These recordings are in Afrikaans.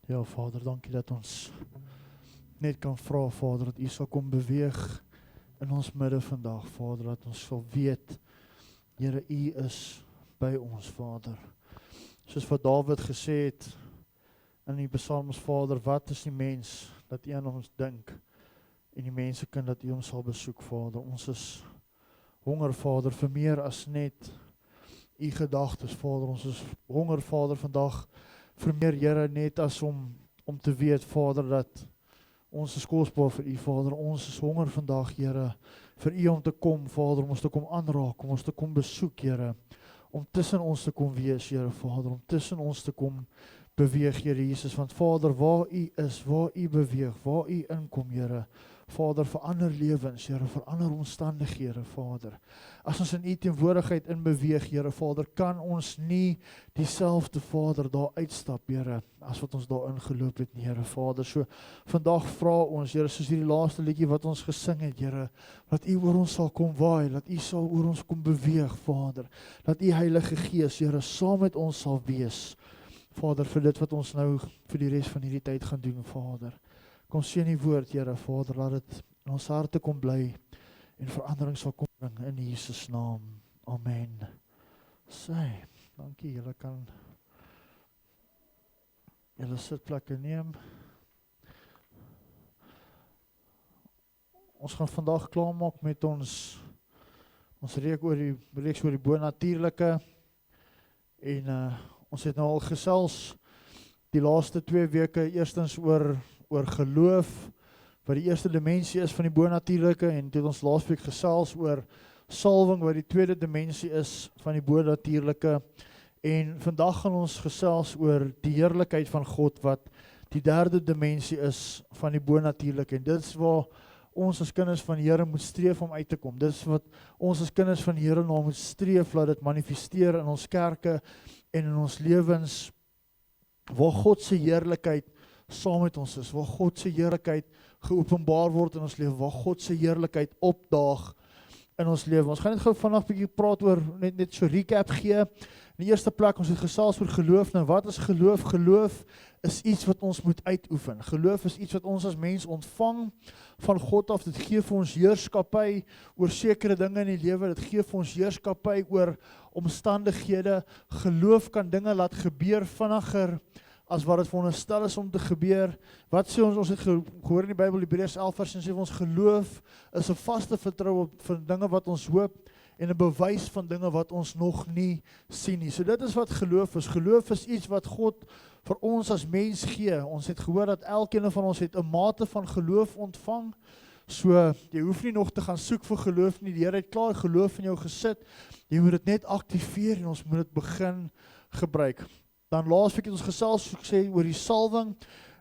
Ja, Vader, dankie dat ons net kan vra, Vader, dat U sal kom beweeg in ons midde vandag, Vader, dat ons sal weet, Here, U is by ons, Vader. Soos wat Dawid gesê het in die psalms, Vader, wat is die mens dat U aan ons dink, en die mensekind dat U hom sal besoek, Vader. Ons is honger, Vader, vir meer as net U gedagtes, Vader. Ons is honger, Vader, vandag vir meer, Here, net as om te weet, Vader, dat ons is kosbaar vir U, Vader. Ons is honger vandag, Here, vir U om te kom, Vader, om ons te kom aanraak, om ons te kom besoek, Here, om tussen ons te kom wees, Here, Vader, om tussen ons te kom beweeg, Here Jesus, want Vader, waar U is, waar U beweeg, waar U inkom, Here, Vader, verander lewens, Here, verander omstandighede, Vader. As ons in U teenwoordigheid in beweeg, Here, Vader, kan ons nie dieselfde, Vader, daar uitstap, Here, as wat ons daar ingeloop het, Here, Vader. So, vandag vra ons, Here, soos hierdie laaste liedjie wat ons gesing het, Here, dat U oor ons sal kom waai, dat U sal oor ons kom beweeg, Vader, dat U Heilige Gees, Here, saam met ons sal wees, Vader, vir dit wat ons nou vir die res van hierdie tyd gaan doen, Vader. Kom seën die woord, Here, Vader, laat dit in ons harte kom bly en verandering sal kom bring in Jesus naam. Amen. Sy, dankie, julle kan julle sitplekke neem. Ons gaan vandag klaarmaak met ons reeks oor die bonatuurlike en ons het nou al gesels die laaste 2 weke eerstens oor geloof, wat die eerste dimensie is van die bonatuurlike, en toe het ons laas week gesels oor salwing, wat die tweede dimensie is van die bonatuurlike, en vandag gaan ons gesels oor die heerlikheid van God, wat die derde dimensie is van die bonatuurlike, en dit is waar ons as kinders van die Here moet streef om uit te kom. Dit is wat ons as kinders van die Here na moet streef, laat dit manifesteer in ons kerke en in ons lewens, waar God se heerlikheid saam met ons is, waar God se heerlikheid geopenbaar word in ons lewe, waar God se heerlikheid opdaag in ons lewe. Ons gaan net gou vandag bietjie praat oor, net so recap gee. In die eerste plek, ons het gesels oor geloof. Nou, wat is geloof? Geloof is iets wat ons moet uitoefen. Geloof is iets wat ons as mens ontvang van God af. Dit gee vir ons heerskappy oor sekere dinge in die lewe. Dit gee vir ons heerskappy oor omstandighede. Geloof kan dinge laat gebeur vinniger as wat het veronderstel is om te gebeur. Wat sê ons het gehoor in die Bybel, Hebreërs 11 vers 1 sê ons geloof is 'n vaste vertroue vir dinge wat ons hoop en 'n bewys van dinge wat ons nog nie sien nie. So dit is wat geloof is. Geloof is iets wat God vir ons as mens gee. Ons het gehoor dat elkeen van ons het 'n mate van geloof ontvang. So jy hoef nie nog te gaan soek vir geloof nie. Die Here het klaar geloof in jou gesit. Jy moet dit net aktiveer en ons moet dit begin gebruik. Dan laasweek het ons gesels gesê oor die salwing.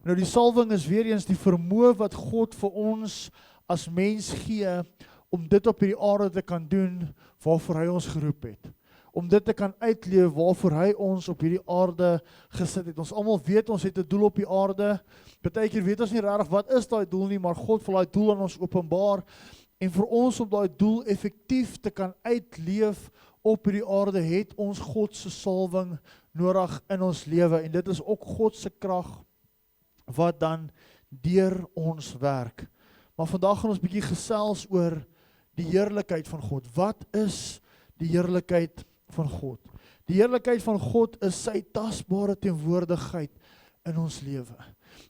Nou die salwing is weer eens die vermoë wat God vir ons as mens gee om dit op hierdie aarde te kan doen waarvoor hy ons geroep het. Om dit te kan uitleef waarvoor hy ons op hierdie aarde gesit het. Ons almal weet ons het 'n doel op die aarde. Partykeer weet ons nie regtig wat is daai doel nie, maar God wil daai doel aan ons openbaar. En vir ons om daai doel effektief te kan uitleef op hierdie aarde, het ons God se salwing nodig in ons lewe. En dit is ook God se krag wat dan deur ons werk. Maar vandag gaan ons bietjie gesels oor die heerlikheid van God. Wat is die heerlikheid van God? Die heerlikheid van God is sy tasbare teenwoordigheid in ons lewe.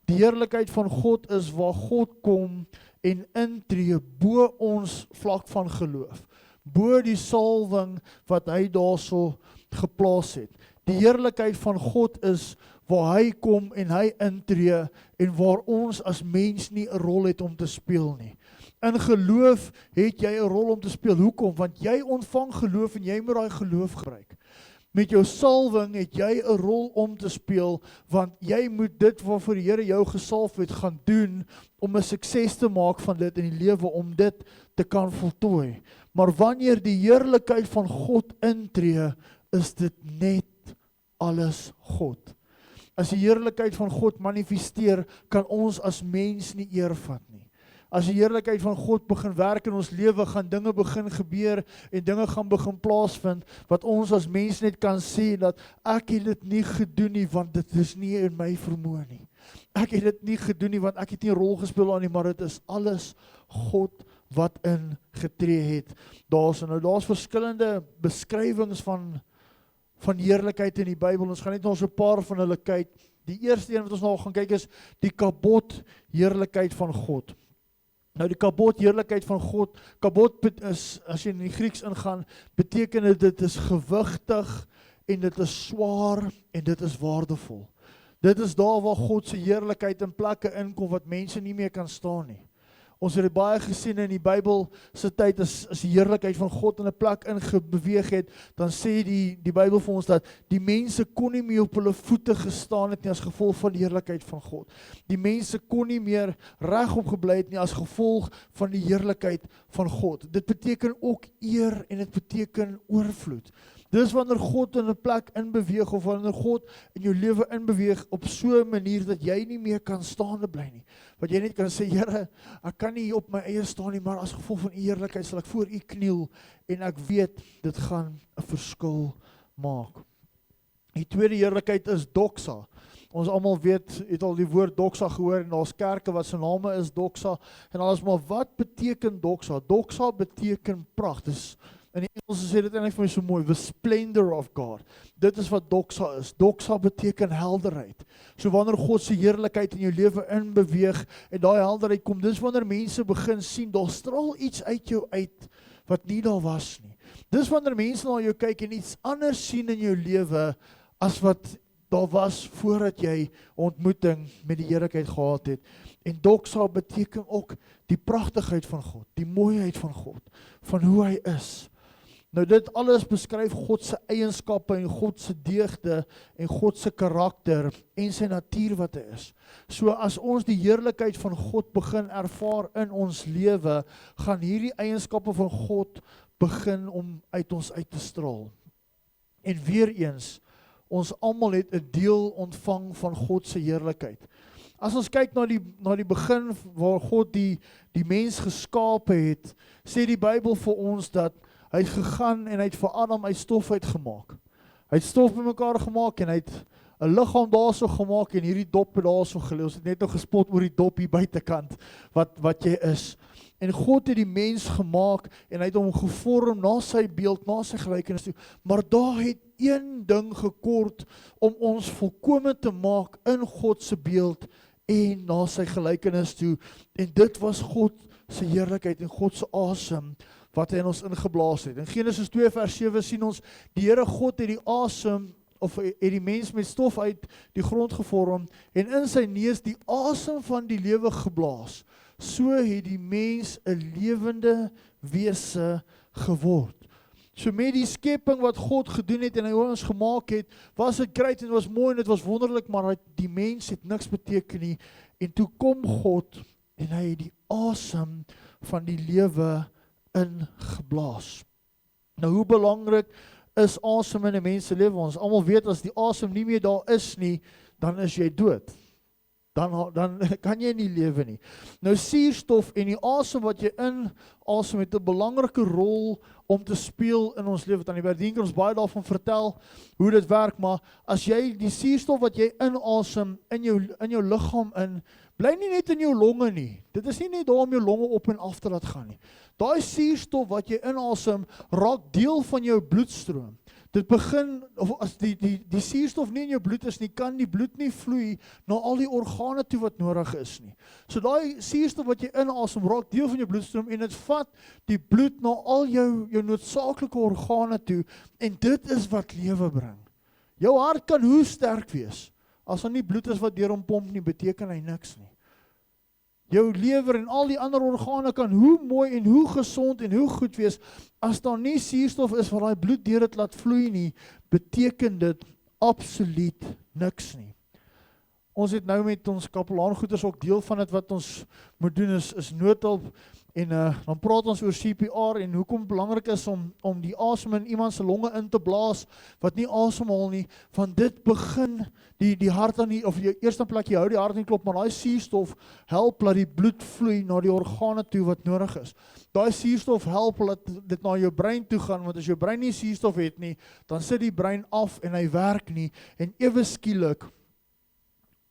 Die heerlikheid van God is waar God kom en intree bo ons vlak van geloof, bo die salwing wat hy daarso geplaas het. Die heerlikheid van God is waar hy kom en hy intree en waar ons as mens nie 'n rol het om te speel nie. In geloof het jy 'n rol om te speel. Hoekom? Want jy ontvang geloof en jy moet daai geloof gebruik. Met jou salwing het jy 'n rol om te speel, want jy moet dit waarvoor die Here jou gesalf het gaan doen om 'n sukses te maak van dit in die lewe, om dit te kan voltooi. Maar wanneer die heerlikheid van God intree, is dit net alles God. As die heerlikheid van God manifesteer, kan ons as mens nie eer vat nie. As die heerlikheid van God begin werk in ons lewe, gaan dinge begin gebeur en dinge gaan begin plaasvind, wat ons as mens net kan sê dat ek het dit nie gedoen nie, want dit is nie in my vermoë nie. ek het dit nie gedoen nie, want ek het nie 'n rol gespeel aan nie, maar dit is alles God wat ingetree het. Daar's verskillende beskrywings van heerlikheid in die Bybel. Ons gaan net nog so 'n paar van hulle kyk. Die eerste een wat ons nou gaan kyk is die kabot heerlikheid van God. Nou die kabot heerlikheid van God, kabot is, as jy in die Grieks ingaan, beteken dit is gewigtig en dit is swaar en dit is waardevol. Dit is daar waar God se heerlikheid in plekke inkom wat mense nie meer kan staan nie. Ons het dit baie gesien in die Bybel se tyd as die heerlikheid van God in 'n plek ingebeweeg het, dan sê die Bybel vir ons dat die mense kon nie meer op hulle voete gestaan het nie as gevolg van die heerlikheid van God. Die mense kon nie meer regop gebly het nie as gevolg van die heerlikheid van God. Dit beteken ook eer en dit beteken oorvloed. Dis wanneer God in 'n plek inbeweeg of wanneer God in jou lewe inbeweeg op so 'n manier dat jy nie meer kan staande bly nie. Wat jy net kan sê, Here, ek kan nie op my eie staan nie, maar as gevolg van u heerlikheid sal ek voor u kniel en ek weet dit gaan 'n verskil maak. Die tweede heerlikheid is doxa. Ons almal het al die woord doxa gehoor en daar's kerke wat se name is doxa en alles, maar wat beteken doxa? Doxa beteken pragt. In die Engels sê dit eintlik vir my so mooi, the splendor of God. Dit is wat doxa is. Doxa beteken helderheid. So wanneer God se heerlikheid in jou lewe inbeweeg en daai helderheid kom, dis wanneer mense begin sien, daar straal iets uit jou uit wat nie daar was nie. Dis wanneer mense na jou kyk en iets anders sien in jou lewe as wat daar was voordat jy ontmoeting met die heerlikheid gehad het. En doxa beteken ook die pragtigheid van God, die mooiheid van God, van hoe hy is. Nou dit alles beskryf God se eienskappe en God se deugde en God se karakter en sy natuur wat hy is. So as ons die heerlikheid van God begin ervaar in ons lewe, gaan hierdie eienskappe van God begin om uit ons uit te straal. En weer eens, ons almal het 'n deel ontvang van God se heerlikheid. As ons kyk na die begin waar God die mens geskape het, sê die Bybel vir ons dat hy het gegaan en hy het vir Adam uit stof uitgemaak. Hy het stof bymekaar gemaak en hy het 'n liggaam daarso gemaak en hierdie dop daarso gelê. Ons het net nog gespot oor die dop hier buitekant wat jy is. En God het die mens gemaak en hy het hom gevorm na sy beeld, na sy gelykenis toe. Maar daar het een ding gekort om ons volkome te maak in God se beeld en na sy gelykenis toe. En dit was God se heerlikheid en God se asem wat hy in ons ingeblaas het. In Genesis 2 vers 7 sien ons, die Here God het die asem, of het die mens met stof uit die grond gevorm, en in sy neus die asem van die lewe geblaas. So het die mens 'n lewende wese geword. So met die skepping wat God gedoen het en hy ons gemaak het, was dit great en dit was mooi en dit was wonderlik, maar die mens het niks beteken nie. En toe kom God en hy het die asem van die lewe ingeblaas. Nou hoe belangrik is asem in 'n mens se lewe? Ons almal weet as die asem nie meer daar is nie, dan is jy dood. Dan kan jy nie lewe nie. Nou suurstof en die asem wat jy inasem het 'n belangrike rol om te speel in ons lewe. Aan die bediening ons baie daarvan vertel hoe dit werk, maar as jy die suurstof wat jy inasem in jou liggaam bly nie net in jou longe nie. Dit is nie net daar om jou longe op en af te laat gaan nie. Daai suurstof wat jy inasem raak deel van jou bloedstroom. Dit begin, of as die suurstof nie in jou bloed is nie, kan die bloed nie vloei na al die organe toe wat nodig is nie. So daai suurstof wat jy inasem raak deel van jou bloedstroom en dit vat die bloed na al jou noodsaaklike organe toe en dit is wat lewe bring. Jou hart kan hoe sterk wees, as daar nie bloed is wat deur hom pomp nie, beteken hy niks nie. Jou lewer en al die ander organe kan hoe mooi en hoe gesond en hoe goed wees, as daar nie suurstof is wat daai bloed deur dit laat vloei nie, beteken dit absoluut niks nie. Ons het nou met ons kapelaangoeders ook deel van dit wat ons moet doen is noodhulp en dan praat ons oor CPR en hoekom belangrik is om die asem in iemand se longe in te blaas wat nie asemhaal nie, van dit begin die hart aan of jy eerste plek jy hou die hart nie klop, maar daai suurstof help dat die bloed vloei na die organe toe wat nodig is. Daai suurstof help dat dit na jou brein toe gaan, want as jou brein nie suurstof het nie, dan sit die brein af en hy werk nie en ewe skielik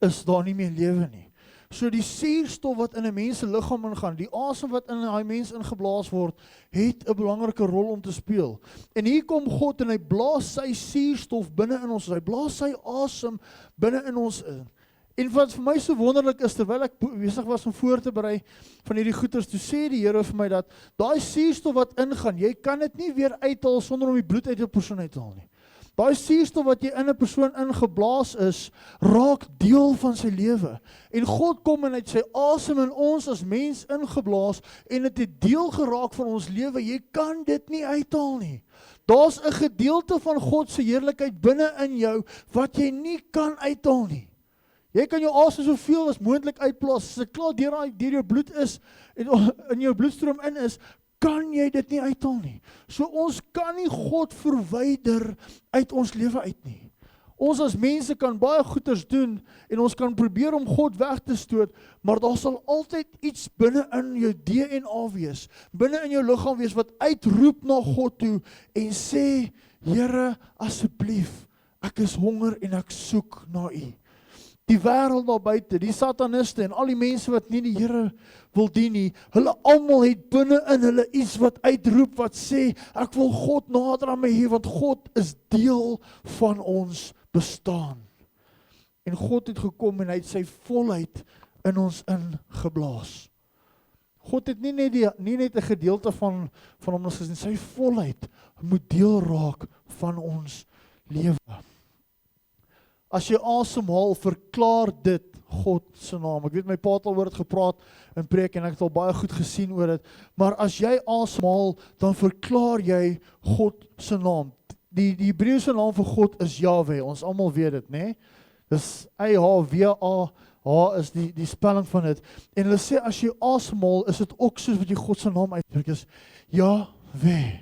is daar nie meer lewe nie. So die suurstof wat in 'n mens se liggaam ingaan, die asem wat in daai mens ingeblaas word, het 'n belangrike rol om te speel. En hier kom God en hy blaas sy suurstof binne in ons, hy blaas sy asem binne in ons in. En wat vir my so wonderlik is, terwyl ek besig was om voor te berei van hierdie goeters, toe sê die Here vir my dat daai suurstof wat ingaan, jy kan dit nie weer uithaal sonder om die bloed uit 'n persoon uit te haal nie. Daai suurstof wat jy in 'n persoon ingeblaas is, raak deel van sy lewe. En God kom en hy het sy asem in ons as mens ingeblaas en dit het deel geraak van ons lewe. Jy kan dit nie uithaal nie. Daar's 'n gedeelte van God se heerlikheid binne in jou wat jy nie kan uithaal nie. Jy kan jou asem soveel as moontlik uitblaas. As dit klaar deur jou bloed is en in jou bloedstroom in is, kan jy dit nie uithaal nie. So ons kan nie God verwyder uit ons lewe uit nie. Ons as mense kan baie goeders doen en ons kan probeer om God weg te stoot, maar daar sal altyd iets binne in jou DNA wees, binne in jou liggaam wees wat uitroep na God toe en sê, Here, asseblief, ek is honger en ek soek na U. Die wêreld daar buite, die sataniste en al die mense wat nie die Here wil dien nie, hulle almal het binne in hulle iets wat uitroep, wat sê, ek wil God nader aan my hê, want God is deel van ons bestaan. En God het gekom en hy het sy volheid in ons ingeblaas. God het nie net 'n gedeelte van ons gesien, sy volheid moet deel raak van ons lewe. As jy asemhaal, verklaar dit God se naam. Ek weet my pa het al oor dit gepraat in preek en ek het al baie goed gesien oor dit. Maar as jy asemhaal, dan verklaar jy God se naam. Die Hebreëse naam vir God is Jahwe. Ons almal weet dit, né? Dis YHWH is die spelling van dit. En hulle sê as jy asemhaal, is dit ook soos wat jy God se naam uitdruk is. Jahwe.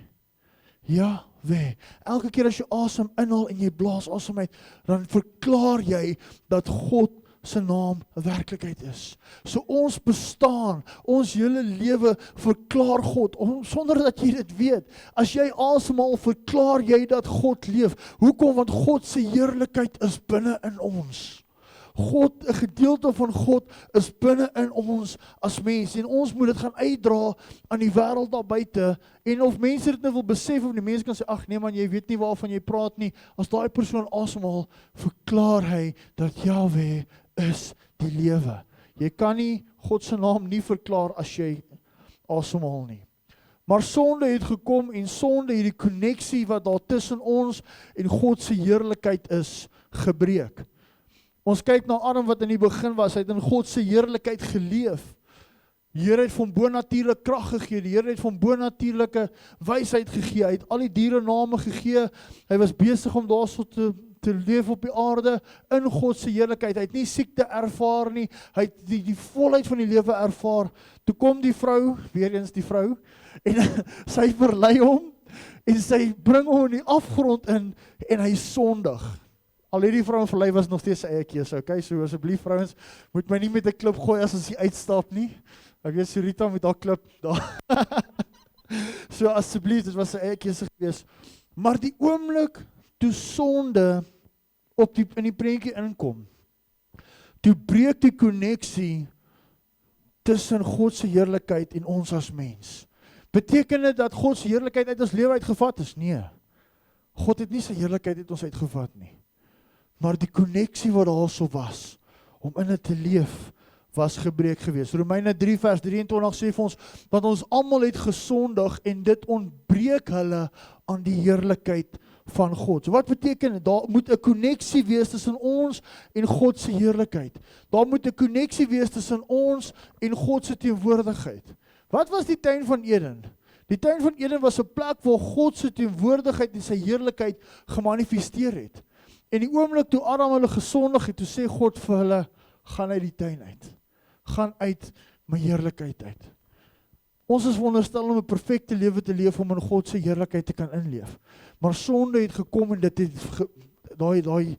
Jahwe. Elke keer as jy asem inhaal en jy blaas asem uit, dan verklaar jy dat God se naam 'n werklikheid is. So ons bestaan, ons hele lewe verklaar God, sonder dat jy dit weet. As jy asemhaal, verklaar jy dat God leef. Hoekom? Want God se heerlikheid is binne in ons. God, 'n gedeelte van God is binne in ons as mens en ons moet dit gaan uitdra aan die wêreld daar buite. En of mense dit nou wil besef of die mense kan sê, ag nee man, jy weet nie waarvan jy praat nie. As daai persoon asemhaal, verklaar hy dat Jahwe is die lewe. Jy kan nie God se naam nie verklaar as jy asemhaal nie. Maar sonde het gekom en sonde het die koneksie wat daar tussen ons en God se heerlikheid is, gebreek. Ons kyk na Adam wat in die begin was, hy het in God se heerlikheid geleef. Die Here het van bonatuurlike krag gegee, die Here het van bonatuurlike wysheid gegee, hy het al die diere name gegee, hy was besig om daarso te leef op die aarde, in God se heerlikheid, hy het nie siekte ervaar nie, hy het die volheid van die lewe ervaar. Toe kom die vrou, weer eens die vrou, en sy verlei hom, en sy bring hom in die afgrond in, en hy sondig. Al hierdie vrou verlei was nog steeds sy eie keuse, okay? So asseblief vrouens, moet my nie met 'n klip gooi as ons hier uitstap nie. Ek weet Rita met haar klip daar. So asseblief, dit was sy eie keuse gewees. Maar die oomblik toe sonde in die prentjie inkom, toe breek die koneksie tussen God se heerlikheid en ons as mens. Beteken dit dat God se heerlikheid uit ons lewe uitgevat is? Nee. God het nie sy heerlikheid uit ons uitgevat nie. Maar die koneksie wat daarso was, om in dit te leef, was gebreek gewees. Romeine 3 vers 23 sê vir ons, want ons almal het gesondig en dit ontbreek hulle aan die heerlikheid van God. So wat beteken dit? Daar moet 'n koneksie wees tussen ons en God se heerlikheid. Daar moet 'n koneksie wees tussen ons en God se teenwoordigheid. Wat was die tuin van Eden? Die tuin van Eden was 'n plek waar God se teenwoordigheid en sy heerlikheid gemanifesteer het. En die oomblik toe Adam hulle gesondig het, toe sê God vir hulle, gaan uit die tuin uit. Gaan uit my heerlikheid uit. Ons is veronderstel om 'n perfekte lewe te leef om in God se heerlikheid te kan inleef. Maar sonde het gekom en dit het daai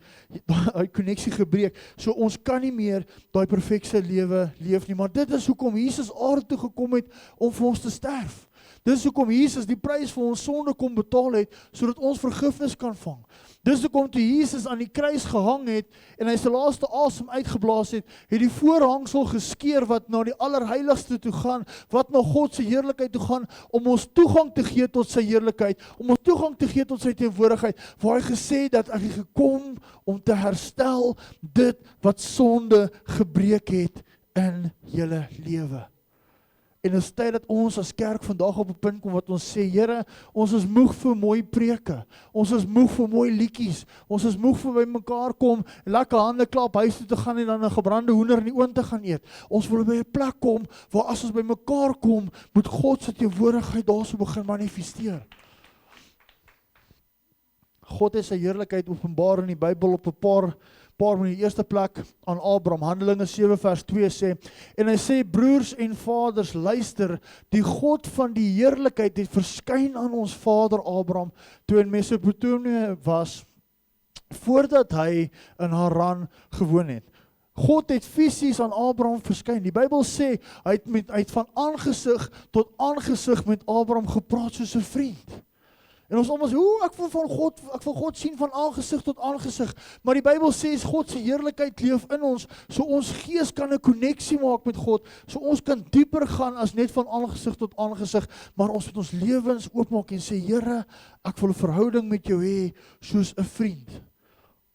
koneksie gebreek. So ons kan nie meer daai perfekte lewe leef nie. Maar dit is hoekom Jesus aarde toe gekom het om vir ons te sterf. Dis hoekom Jesus die prys vir ons sonde kom betaal het, sodat ons vergifnis kan vang. Dis hoekom toe Jesus aan die kruis gehang het en hy sy laaste asem uitgeblaas het, het die voorhangsel geskeur wat na die allerheiligste toe gaan, wat na God se heerlikheid toe gaan, om ons toegang te gee tot sy heerlikheid, om ons toegang te gee tot sy teenwoordigheid, waar hy gesê dat ek het gekom om te herstel dit wat sonde gebreek het in julle lewe. En dit is tyd dat ons as kerk vandag op 'n punt kom wat ons sê, Here, ons is moeg vir mooi preke, ons is moeg vir mooi liedjies, ons is moeg vir by mekaar kom, lekker hande klap, huis toe te gaan en dan 'n gebrande hoender in die oond te gaan eet. Ons wil by 'n plek kom, waar as ons by mekaar kom, moet God se teenwoordigheid daarso begin manifesteer. God het sy heerlikheid openbaar in die Bybel op 'n paar in die eerste plek aan Abraham. Handelinge 7 vers 2 sê, en hy sê, broers en vaders, luister, die God van die heerlikheid het verskyn aan ons vader Abraham, toe in Mesopotamië was, voordat hy in Haran gewoon het. God het fisies aan Abraham verskyn. Die Bybel sê, hy het van aangesig tot aangesig met Abraham gepraat soos 'n vriend. En ons almal sê, ek wil God sien van aangesig tot aangesig, maar die Bybel sê, God se heerlikheid leef in ons, so ons gees kan 'n koneksie maak met God, so ons kan dieper gaan as net van aangesig tot aangesig, maar ons moet ons lewens oopmaak en sê, Here, ek wil 'n verhouding met jou hê, soos 'n vriend.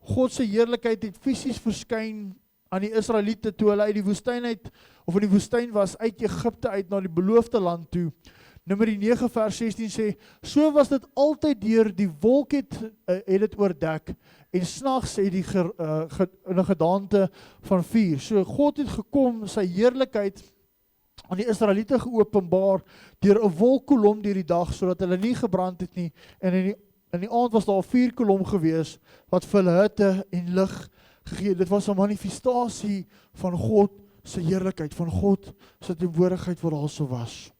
God se heerlikheid het fisies verskyn aan die Israeliete, toe hulle uit die woestyn uit, of in die woestyn was, uit Egipte uit na die beloofde land toe. Numeri 9 vers 16 sê, so was dit altyd deur die wolk het dit oordek, en snags het die in 'n gedaante van vuur. So God het gekom, sy heerlikheid aan die Israeliete geopenbaar, deur 'n wolkkolom deur die dag, sodat hulle nie gebrand het nie, en in die aand was daar 'n vuurkolom gewees, wat vir hulle hitte en lig gegee. Dit was 'n manifestasie van God se heerlikheid, van God se teenwoordigheid wat daar so was.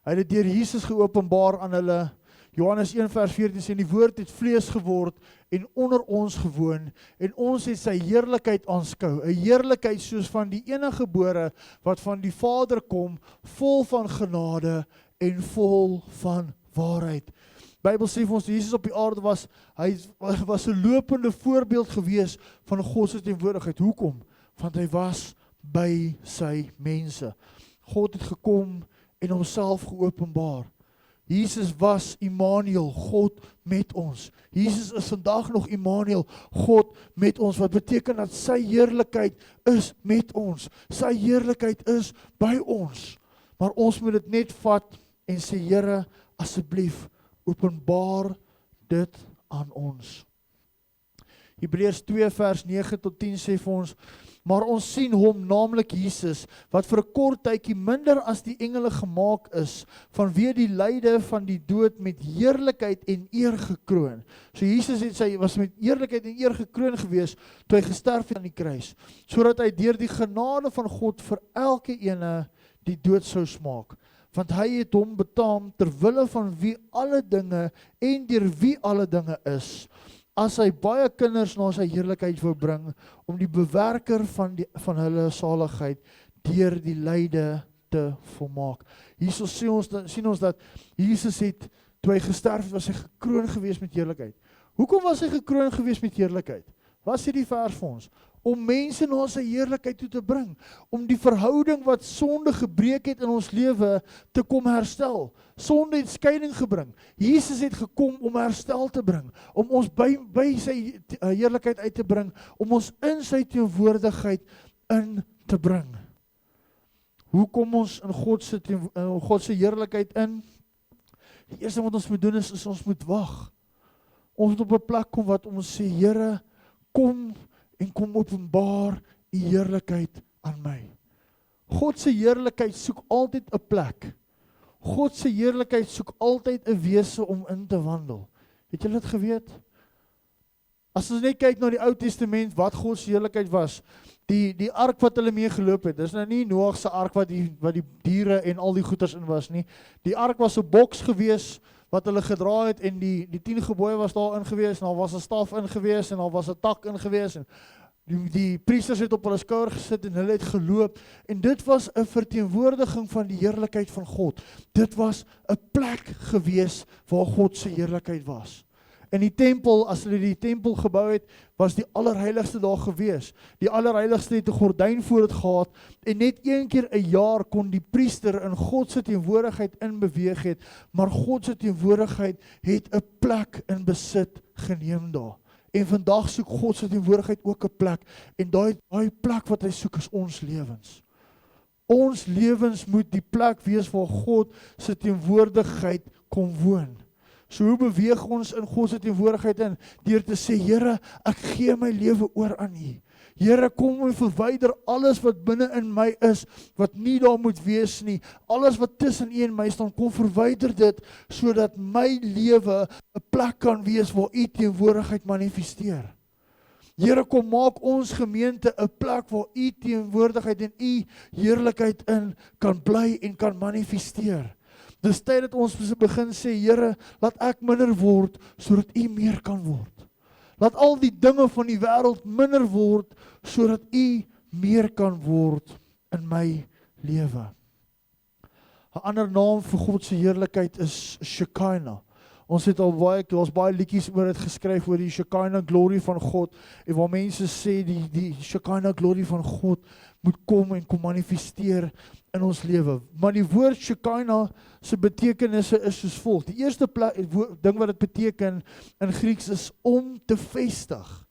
Hy het dit deur Jesus geopenbaar aan hulle. Johannes 1 vers 14 sê, die woord het vlees geword en onder ons gewoon, en ons het sy heerlikheid aanskou, 'n heerlikheid soos van die eniggebore wat van die Vader kom, vol van genade en vol van waarheid. Bybel sê vir ons, Jesus op die aarde was, hy was 'n lopende voorbeeld gewees van God se teenwoordigheid. Hoekom? Want hy was by sy mense. God het gekom en homself geopenbaar. Jesus was Immanuel, God met ons. Jesus is vandag nog Immanuel, God met ons, wat beteken dat sy heerlikheid is met ons. Sy heerlikheid is by ons. Maar ons moet dit net vat en sê, Here, asseblief, openbaar dit aan ons. Hebreërs 2 vers 9 tot 10 sê vir ons, maar ons sien hom, naamlik Jesus, wat vir 'n kort tydjie minder as die engele gemaak is, vanweë die lyde van die dood met heerlikheid en eer gekroon. So Jesus was met heerlikheid en eer gekroon gewees, toe hy gesterf het aan die kruis, sodat hy deur die genade van God vir elke ene die dood sou smaak. Want hy het hom betaam ter wille van wie alle dinge en deur wie alle dinge is, as hy baie kinders na sy heerlikheid wou bring, om die bewerker van hulle saligheid deur die lyde te volmaak. Hierso sien ons dat Jesus het, toe hy gesterf het, was hy gekroon gewees met heerlikheid. Hoekom was hy gekroon gewees met heerlikheid? Wat sê die vers vir ons? Om mense na sy heerlikheid toe te bring, om die verhouding wat sonde gebreek het in ons lewe te kom herstel. Sonde het skeiding gebring. Jesus het gekom om herstel te bring, om ons by sy heerlikheid uit te bring, om ons in sy teenwoordigheid in te bring. Hoe kom ons in God se heerlikheid in? Die eerste wat ons moet doen is ons moet wag. Ons moet op 'n plek kom wat ons sê, Here, kom en kom openbaar die heerlikheid aan my. God se heerlikheid soek altyd 'n plek. God se heerlikheid soek altyd 'n wese om in te wandel. Het julle dit geweet? As ons net kyk na die Ou Testament, wat God se heerlikheid was, die ark wat hulle mee geloop het, dis nou nie Noag se ark wat die diere en al die goeders in was nie. Die ark was 'n boks gewees, wat hulle gedra het, en die 10 gebooie was daar in gewees, en daar was 'n staf in gewees, en daar was 'n tak in gewees, en die priesters het op hulle skouer gesit, en hulle het geloop, en dit was 'n verteenwoordiging van die heerlikheid van God. Dit was 'n plek gewees, waar God se heerlikheid was. In die tempel, as hulle die tempel gebou het, was die allerheiligste daar gewees. Die allerheiligste het 'n gordyn voor dit gehad, en net een keer 'n jaar kon die priester in God se teenwoordigheid inbeweeg het, maar God se teenwoordigheid het 'n plek in besit geneem daar. En vandag soek God se teenwoordigheid ook 'n plek, en daai plek wat hy soek is ons lewens. Ons lewens moet die plek wees waar God se teenwoordigheid kom woon. So hoe beweeg ons in God se teenwoordigheid in? Deur te sê, Here, ek gee my lewe oor aan U. Here, kom en verwyder alles wat binne in my is, wat nie daar moet wees nie. Alles wat tussen U en my staan, kom verwyder dit, sodat my lewe 'n plek kan wees waar U teenwoordigheid manifesteer. Here, kom maak ons gemeente 'n plek waar U teenwoordigheid en U heerlikheid in kan bly en kan manifesteer. Dis tyd dat ons begin sê, Here, laat ek minder word, sodat U meer kan word. Laat al die dinge van die wêreld minder word, sodat U meer kan word in my lewe. 'n ander naam vir God se heerlikheid is Shekinah. Ons het al baie liedjies oor dit geskryf, oor die Shekinah glory van God, en waar mense sê, die Shekinah glory van God moet kom en kom manifesteer in ons lewe. Maar die woord Shekinah se betekenisse is soos volg. Die eerste ding wat dit beteken in Grieks is om te vestig.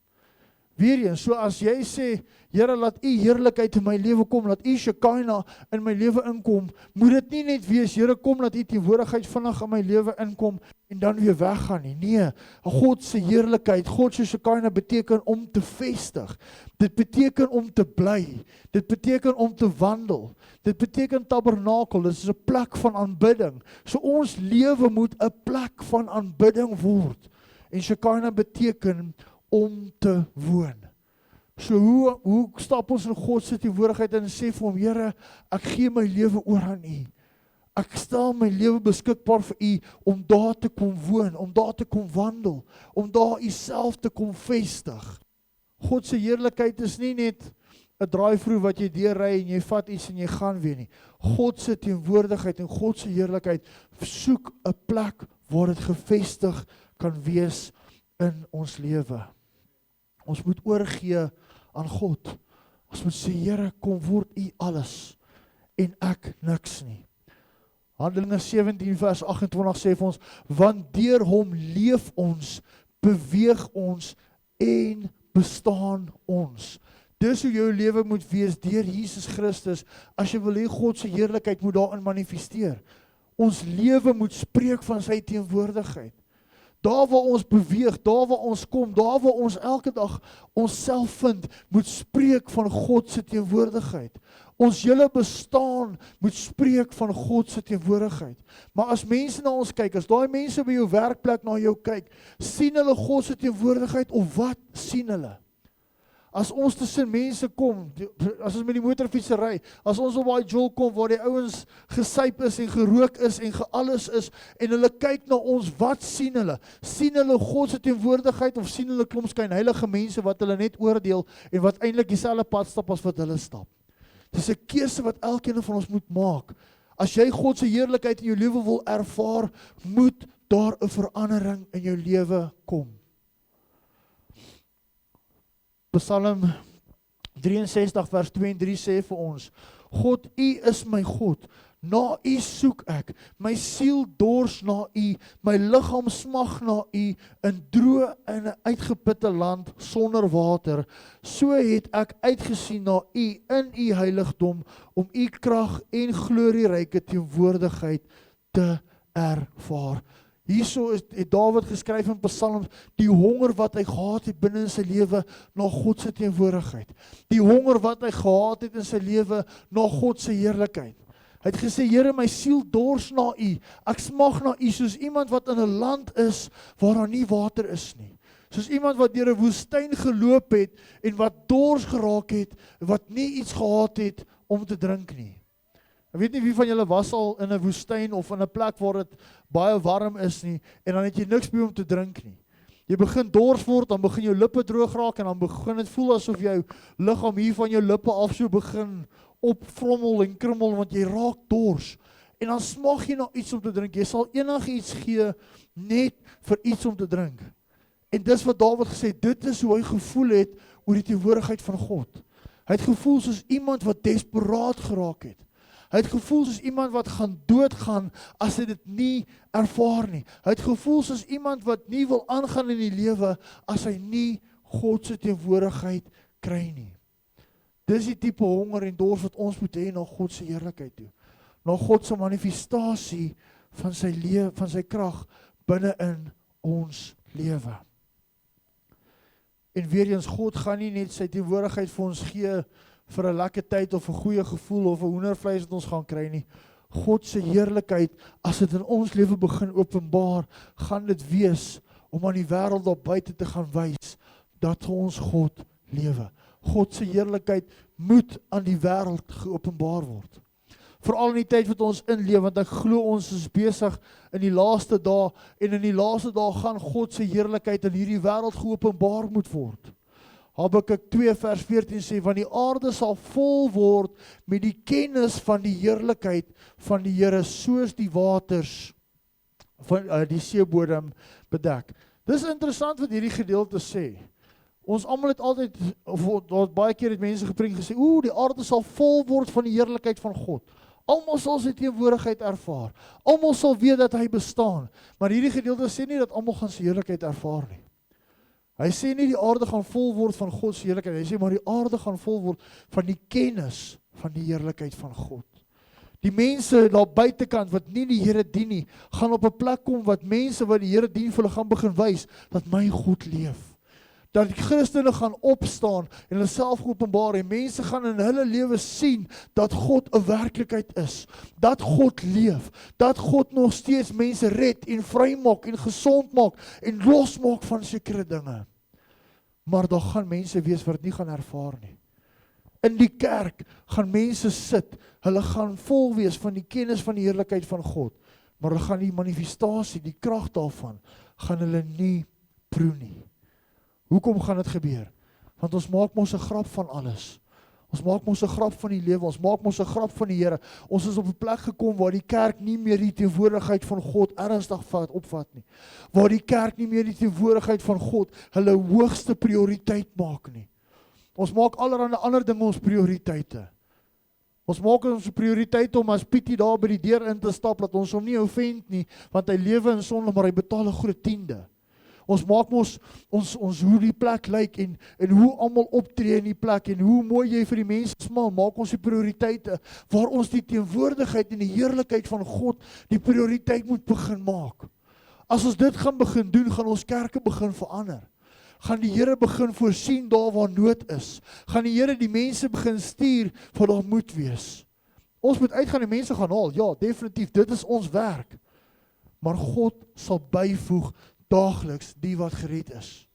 Weereens, so as jy sê, Here, laat U heerlikheid in my lewe kom, laat U Shekinah in my lewe inkom, moet dit nie net wees, Here, kom, laat U teenwoordigheid vinnig in my lewe inkom, en dan weer weggaan nie. Nee, God se heerlikheid, God se Shekinah beteken om te vestig. Dit beteken om te bly. Dit beteken om te wandel. Dit beteken tabernakel. Dit is 'n plek van aanbidding. So ons lewe moet 'n plek van aanbidding word. En Shekinah beteken om te woon. So hoe stap ons in God se teenwoordigheid en sê vir hom, Here, ek gee my lewe oor aan U. Ek stel my lewe beskikbaar vir U, om daar te kom woon, om daar te kom wandel, om daar U self te kom vestig. God se heerlikheid is nie net 'n draaivrou wat jy deurry en jy vat iets en jy gaan weer nie. God se teenwoordigheid en God se heerlikheid soek 'n plek waar dit gevestig kan wees in ons lewe. Ons moet oorgee aan God. Ons moet sê, Here, kom word U alles en ek niks nie. Handelinge 17 vers 28 sê vir ons, want deur hom leef ons, beweeg ons en bestaan ons. Dis hoe jou lewe moet wees, deur Jesus Christus. As jy wil hê God se heerlikheid moet daarin manifesteer. Ons lewe moet spreek van sy teenwoordigheid. Daar waar ons beweeg, daar waar ons kom, daar waar ons elke dag onsself vind, moet spreek van God se teenwoordigheid. Ons hele bestaan moet spreek van God se teenwoordigheid. Maar as mense na ons kyk, as daai mense by jou werkplek na jou kyk, sien hulle God se teenwoordigheid of wat sien hulle? As ons tussen mense kom, as ons met die motorfietser ry, as ons op daai jol kom waar die ouens gesyp is en gerook is en alles is, en hulle kyk na ons, wat sien hulle? Sien hulle God se teenwoordigheid of sien hulle klomp skynheilige mense wat hulle net oordeel en wat eintlik dieselfde pad stap as wat hulle stap? Dis 'n keuse wat elkeen van ons moet maak. As jy God se heerlikheid in jou lewe wil ervaar, moet daar 'n verandering in jou lewe kom. Psalm 63 vers 2 en 3 sê vir ons, God, U is my God, na U soek ek, my siel dors na U, my liggaam smag na U, in droë en 'n uitgeputte land sonder water. So het ek uitgesien na U in U heiligdom, om U krag en glorieryke teenwoordigheid te ervaar. Hierso het Dawid geskryf in Psalms, die honger wat hy gehad het binne in sy lewe na God se teenwoordigheid. Die honger wat hy gehad het in sy lewe na God se heerlikheid. Hy het gesê, Here, my siel dors na U. Ek smag na U soos iemand wat in 'n land is waar daar nie water is nie. Soos iemand wat deur 'n woestyn geloop het en wat dors geraak het, wat nie iets gehad het om te drink nie. Ek weet nie wie van julle was al in 'n woestyn of in 'n plek waar dit baie warm is nie, en dan het jy niks meer om te drink nie. Jy begin dors word, dan begin jou lippe droog raak, en dan begin dit voel asof jou liggaam hier van jou lippe af so begin opvrommel en krummel, want jy raak dors. En dan smag jy na iets om te drink. Jy sal enigiets gee net vir iets om te drink. En dis wat Dawid gesê, dit is hoe hy gevoel het oor die teenwoordigheid van God. Hy het gevoel soos iemand wat desperaat geraak het. Hy het gevoel soos iemand wat gaan doodgaan as hy dit nie ervaar nie. Hy het gevoel soos iemand wat nie wil aangaan in die lewe as hy nie God se teenwoordigheid kry nie. Dis die tipe honger en dors wat ons moet hê na God se heerlikheid toe. Na God se manifestasie van sy krag binne in ons lewe. En weer eens, God gaan nie net sy teenwoordigheid vir ons gee vir 'n lekker tyd of 'n goeie gevoel of 'n hoendervleis wat ons gaan kry nie. God se heerlikheid, as dit in ons lewe begin openbaar, gaan dit wees om aan die wêreld daar buite te gaan wys dat ons God lewe. God se heerlikheid moet aan die wêreld geopenbaar word. Veral in die tyd wat ons inleef, want ek glo ons is besig in die laaste dae, en in die laaste dae gaan God se heerlikheid in hierdie wêreld geopenbaar moet word. Habakuk 2 vers 14 sê, want die aarde sal vol word met die kennis van die heerlikheid van die Here, soos die waters van die seebodem bedek. Dis interessant wat hierdie gedeelte sê. Ons almal het altyd, of baie keer het mense gepreek gesê, die aarde sal vol word van die heerlikheid van God. Almal sal sy teenwoordigheid ervaar. Almal sal weet dat hy bestaan. Maar hierdie gedeelte sê nie dat almal gaan sy heerlikheid ervaar nie. Hy sê nie die aarde gaan vol word van God se heerlikheid. Hy sê maar die aarde gaan vol word van die kennis van die heerlikheid van God. Die mense daar buitekant wat nie die Here dien nie, gaan op 'n plek kom wat mense wat die Here dien vir hulle gaan begin wys dat my God leef. Dat die Christene gaan opstaan en hulle self openbaar en mense gaan in hulle lewe sien dat God 'n werklikheid is, dat God leef, dat God nog steeds mense red en vrymaak en gesond maak en losmaak van sekere dinge. Maar daar gaan mense wees wat dit nie gaan ervaar nie. In die kerk gaan mense sit, hulle gaan vol wees van die kennis van die heerlikheid van God, maar hulle gaan die manifestasie, die krag daarvan, gaan hulle nie proe nie. Hoekom gaan dit gebeur? Want ons maak mos 'n grap van alles. Ons maak mos 'n grap van die lewe, ons maak mos 'n grap van die Here. Ons is op 'n plek gekom waar die kerk nie meer die teenwoordigheid van God ernstig opvat nie. Waar die kerk nie meer die teenwoordigheid van God hulle hoogste prioriteit maak nie. Ons maak allerlei ander dinge ons prioriteite. Ons maak ons prioriteit om as Pietie daar by die deur in te stap, dat ons hom nie offend nie, want hy lewe in sonde, maar hy betaal 'n groot tiende. Ons maak ons hoe die plek lyk en hoe almal optree in die plek en hoe mooi jy vir die mense smaal, maak ons die prioriteite waar ons die teenwoordigheid en die heerlikheid van God die prioriteit moet begin maak. As ons dit gaan begin doen, gaan ons kerke begin verander. Gaan die Here begin voorsien daar waar nood is. Gaan die Here die mense begin stuur waar daar moet wees. Ons moet uitgaan en mense gaan haal. Ja, definitief, dit is ons werk. Maar God sal byvoeg daagliks die wat gered is.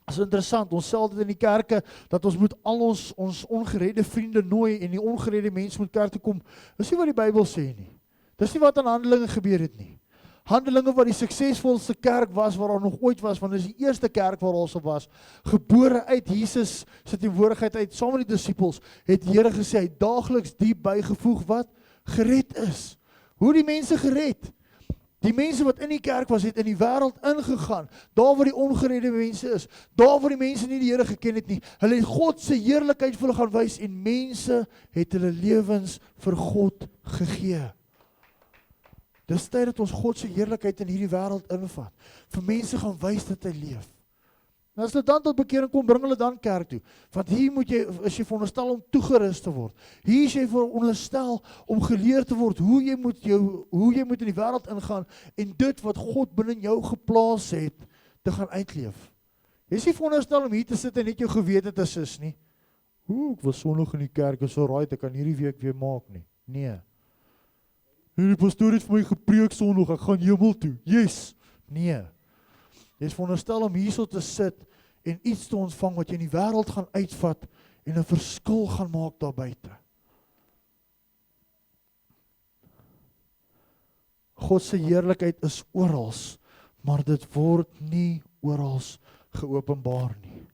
Dit is interessant, ons sê dit in die kerke, dat ons moet al ons ongeredde vriende nooi en die ongeredde mense moet kerk toe kom. Dis nie wat die Bybel sê nie. Dis nie wat aan Handelinge gebeur het nie. Handelinge wat die suksesvolste kerk was, waar daar nog ooit was, want dit is die eerste kerk waar ons op was, gebore uit Jesus se teenwoordigheid uit, saam met die disippels, het die Here gesê, hy daagliks die bygevoeg wat gered is. Hoe die mense gered? Die mense wat in die kerk was, het in die wêreld ingegaan, daar waar die ongeredde mense is, daar waar die mense nie die Here geken het nie, hulle het God se heerlikheid vir hulle gaan wys, en mense het hulle lewens vir God gegee. Dis tyd dat ons God se heerlikheid in hierdie wêreld invat, vir mense gaan wys dat hy leef. En as hulle dan tot bekering kom, bring hulle dan kerk toe, want hier moet jy, is jy veronderstel om toegerus te word, hier is jy veronderstel om geleer te word, hoe jy moet in die wêreld ingaan, en dit wat God binne jou geplaas het, te gaan uitleef. Jy is nie veronderstel om hier te sit en net jou gewete te sis nie, ek was sonnig in die kerk, is so right, ek kan hierdie week weer maak nie, nee. Die pastoor het vir my gepreek sonnig, ek gaan hemel toe, yes, nee. Jy is veronderstel om hierso te sit en iets te ontvang wat jy in die wêreld gaan uitvat en 'n verskil gaan maak daar buite. God se heerlikheid is oral, maar dit word nie oral geopenbaar nie.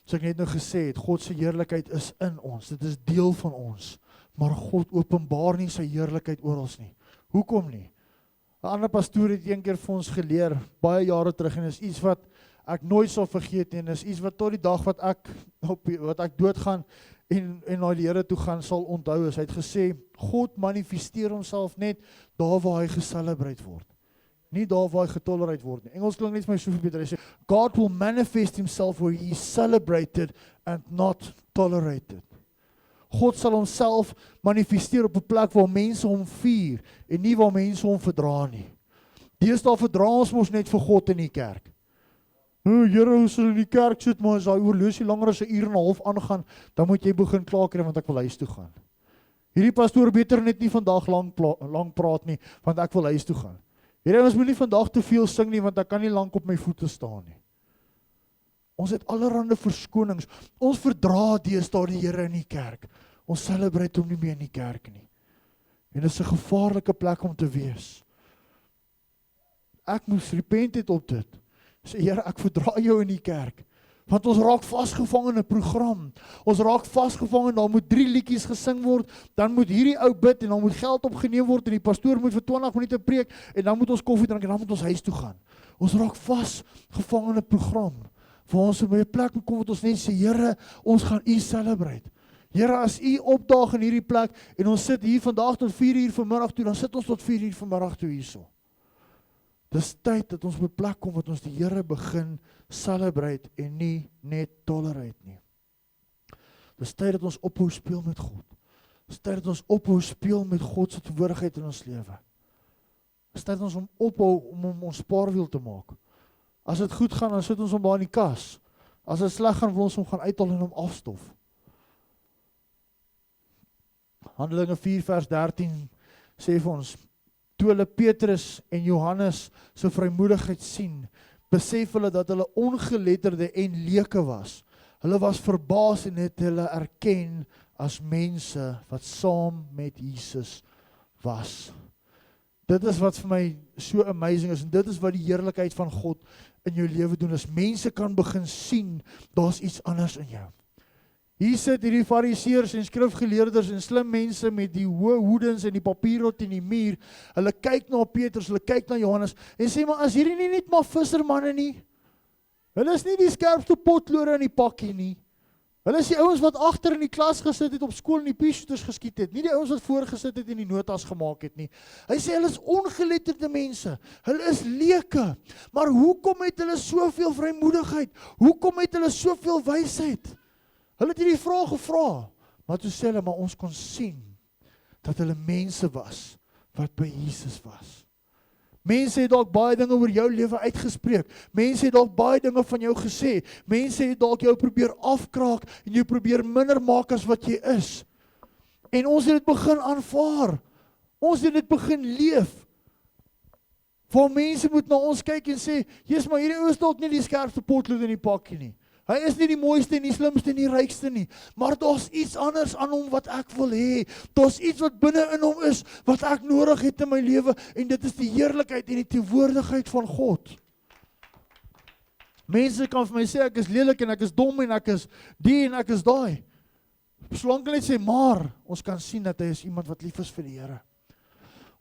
Soos ek net nou gesê het, God se heerlikheid is in ons, dit is deel van ons, maar God openbaar nie sy heerlikheid oral nie. Hoekom nie? 'n ander pastoor het een keer vir ons geleer, baie jare terug, en is iets wat ek nooit sal vergeet nie, en is iets wat tot die dag wat ek doodgaan, en na die Here toe gaan, sal onthou is, hy het gesê, God manifesteer homself net daar waar hy gecelebrate word. Nie daar waar hy getolereerd word nie. Engels klink net vir my soveel beter. Hy sê, God will manifest himself where he is celebrated and not tolerated. God sal homself manifesteer op 'n plek waar mense hom vier, en nie waar mense hom verdra nie. Deesdae verdra ons mos net vir God in die kerk. Here, ons sal in die kerk sit, maar as daai oorlosie langer as 'n uur en 'n half aangaan, dan moet jy begin klaar kry, want ek wil huis toe gaan. Hierdie pastoor beter net nie vandag lang praat nie, want ek wil huis toe gaan. Here, ons moet nie vandag te veel sing nie, want ek kan nie lank op my voete staan nie. Ons het allerhande verskonings. Ons verdra deesdae die Here in die kerk. Ons celebrate hom nie meer in die kerk nie. En dit is 'n gevaarlike plek om te wees. Ek moes repent het op dit. Sê, Here, ek verdra jou in die kerk. Want ons raak vasgevang in 'n program. Ons raak vasgevang en daar moet 3 liedjies gesing word, dan moet hierdie ou bid en dan moet geld opgeneem word en die pastoor moet vir 20 minute preek en dan moet ons koffie drink en dan moet ons huis toe gaan. Ons raak vasgevang in 'n program. Waar ons by 'n plek kom wat ons net sê, Here, ons gaan U celebrate. Here, as U opdaag in hierdie plek en ons sit hier vandag tot 4 uur vanmiddag toe, dan sit ons tot 4 uur vanmiddag toe hierso. Dis tyd dat ons op 'n plek kom wat ons die Here begin celebrate en nie net tolerate nie. Dis tyd dat ons ophou speel met God. Dis tyd dat ons ophou speel met God se teenwoordigheid in ons lewe. Dis tyd dat ons ophou om ons spaarwiel te maak. As dit goed gaan, dan sit ons hom daar in die kas. As dit sleg gaan, wil ons hom gaan uithaal en hom afstof. Handelinge 4 vers 13 sê vir ons, toe hulle Petrus en Johannes se vrymoedigheid sien, besef hulle dat hulle ongeletterde en leuke was. Hulle was verbaas en het hulle erken as mense wat saam met Jesus was. Dit is wat vir my so amazing is, en dit is wat die heerlikheid van God in jou lewe doen, as mense kan begin sien, daar's iets anders in jou. Hier sit hierdie fariseërs en skrifgeleerders en slim mense met die hoë hoedens en die papierrot in die muur, hulle kyk na Petrus, hulle kyk na Johannes, en sê, maar as hierdie nie net maar vissermanne nie, hulle is nie die skerpste potlode in die pakkie nie, hulle is die ouens wat agter in die klas gesit het op skool en die pieshooters geskiet het, nie die ouens wat voor gesit het en die notas gemaak het nie. Hy sê, hulle is ongeletterde mense, hulle is leuke, maar hoekom het hulle soveel vrymoedigheid? Hoekom het hulle soveel wysheid? Hulle het hierdie vraag gevra, maar toe sê hulle, maar ons kon sien, dat hulle mense was, wat by Jesus was. Mense het dalk baie dinge oor jou lewe uitgespreek, mense het dalk baie dinge van jou gesê, mense het dalk jou probeer afkraak, en jou probeer minder maak as wat jy is. En ons het dit begin aanvaar, ons het dit begin leef, waar mense moet na ons kyk en sê, Jesus, maar hierdie ou is dalk nie die skerpste potlood in die pakkie nie. Hy is nie die mooiste en die slimste en die rykste nie, maar daar's iets anders aan hom wat ek wil hê. Daar's iets wat binne in hom is, wat ek nodig het in my lewe, en dit is die heerlikheid en die teenwoordigheid van God. Mense kan vir my sê, ek is lelik en ek is dom en ek is die en ek is daai. Solank hulle net sê, maar, ons kan sien dat hy is iemand wat lief is vir die Here.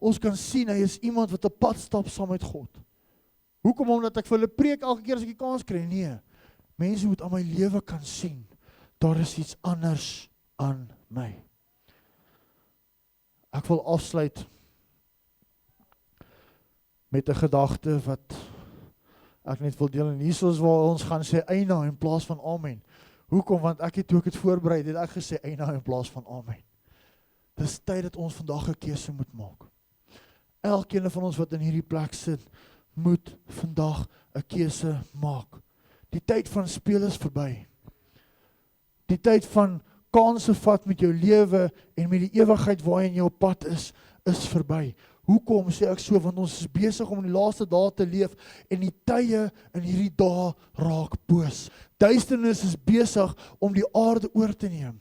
Ons kan sien, hy is iemand wat 'n pad stap saam met God. Hoekom? Omdat ek vir hulle preek elke keer as ek die kans kry? Nee. Mense moet aan my lewe kan sien, daar is iets anders aan my. Ek wil afsluit met 'n gedagte wat ek net wil deel, en hier is waar ons gaan sê eina in plaas van amen. Hoekom? Want ek het toe ek het voorberei, het ek gesê eina in plaas van amen. Dis tyd dat ons vandag 'n keuse moet maak. Elkeen van ons wat in hierdie plek sit, moet vandag 'n keuse maak. Die tyd van speel is verby. Die tyd van kanse vat met jou lewe en met die ewigheid waarin jy op pad is verby. Hoekom sê ek so? Want ons is besig om in die laaste dae te leef en die tye in hierdie dae raak boos. Duisternis is besig om die aarde oor te neem.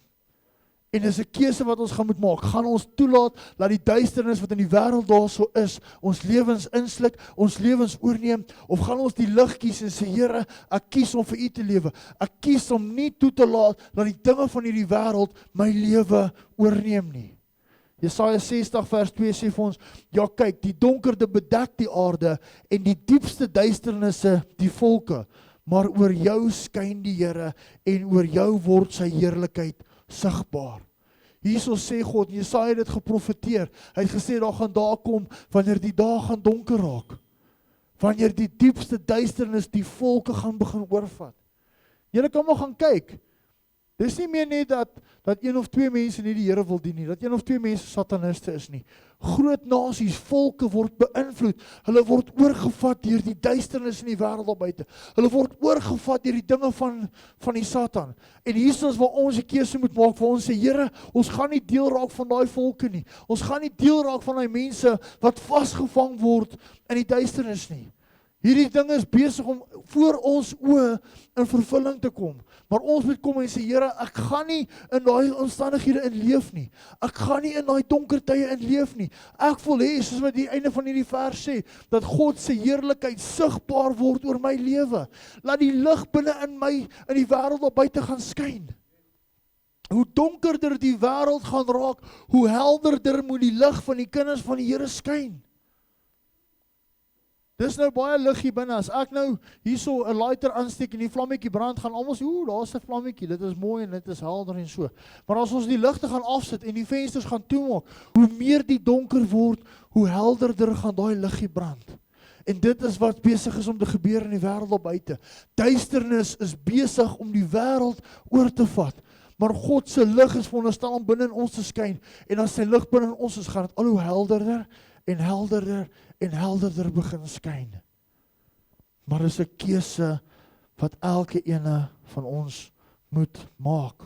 En dis 'n keuse wat ons gaan moet maak. Gaan ons toelaat dat die duisternis wat in die wêreld daarso is, ons lewens insluk, ons lewens oorneem, of gaan ons die lig kies en sê, Here, ek kies om vir U te lewe. Ek kies om nie toe te laat dat die dinge van hierdie wêreld my lewe oorneem nie. Jesaja 60 vers 2 sê vir ons, ja kyk, die donkerte bedek die aarde en die diepste duisternisse die volke, maar oor jou skyn die Here en oor jou word sy heerlikheid sigbaar. Hierso sê God, Jesaja het dit geprofeteer, hy het gesê daar gaan dae kom, wanneer die dae gaan donker raak, wanneer die diepste duisternis die volke gaan begin oorvat. Julle kan maar gaan kyk, dis nie meer net dat een of twee mense nie die Here wil dien nie, dat een of twee mense sataniste is nie. Groot nasies, volke word beïnvloed, hulle word oorgevat deur die duisternis in die wêreld daar buite. Hulle word oorgevat deur die dinge van die Satan. En hier is waar ons 'n keuse moet maak, vir ons sê, Here, ons gaan nie deel raak van daai volke nie. Ons gaan nie deel raak van daai mense wat vasgevang word in die duisternis nie. Hierdie ding is besig om voor ons oë in vervulling te kom. Maar ons moet kom en sê, Here, ek gaan nie in daai omstandighede in leef nie. Ek gaan nie in daai donker tye in leef nie. Ek wil hê, soos wat die einde van hierdie vers sê, dat God se heerlikheid sigbaar word oor my lewe. Laat die lig binne in my, in die wêreld daar buite gaan skyn. Hoe donkerder die wêreld gaan raak, hoe helderder moet die lig van die kinders van die Here skyn. Dis nou baie lig hier binne, as ek nou hierso 'n lighter aansteek en die vlammetjie brand, gaan almal sê, daar's 'n vlammetjie, dit is mooi en dit is helder en so. Maar as ons die ligte gaan afsit en die vensters gaan toemaak, hoe meer die donker word, hoe helderder gaan daai liggie brand. En dit is wat besig is om te gebeur in die wêreld daar buite. Duisternis is besig om die wêreld oor te vat. Maar God se lig is veronderstel om binne in ons te skyn. En as sy lig binne in ons is, gaan dit al hoe helderder en helderder en helderder begin skyn. Maar dis 'n keuse wat elke ene van ons moet maak.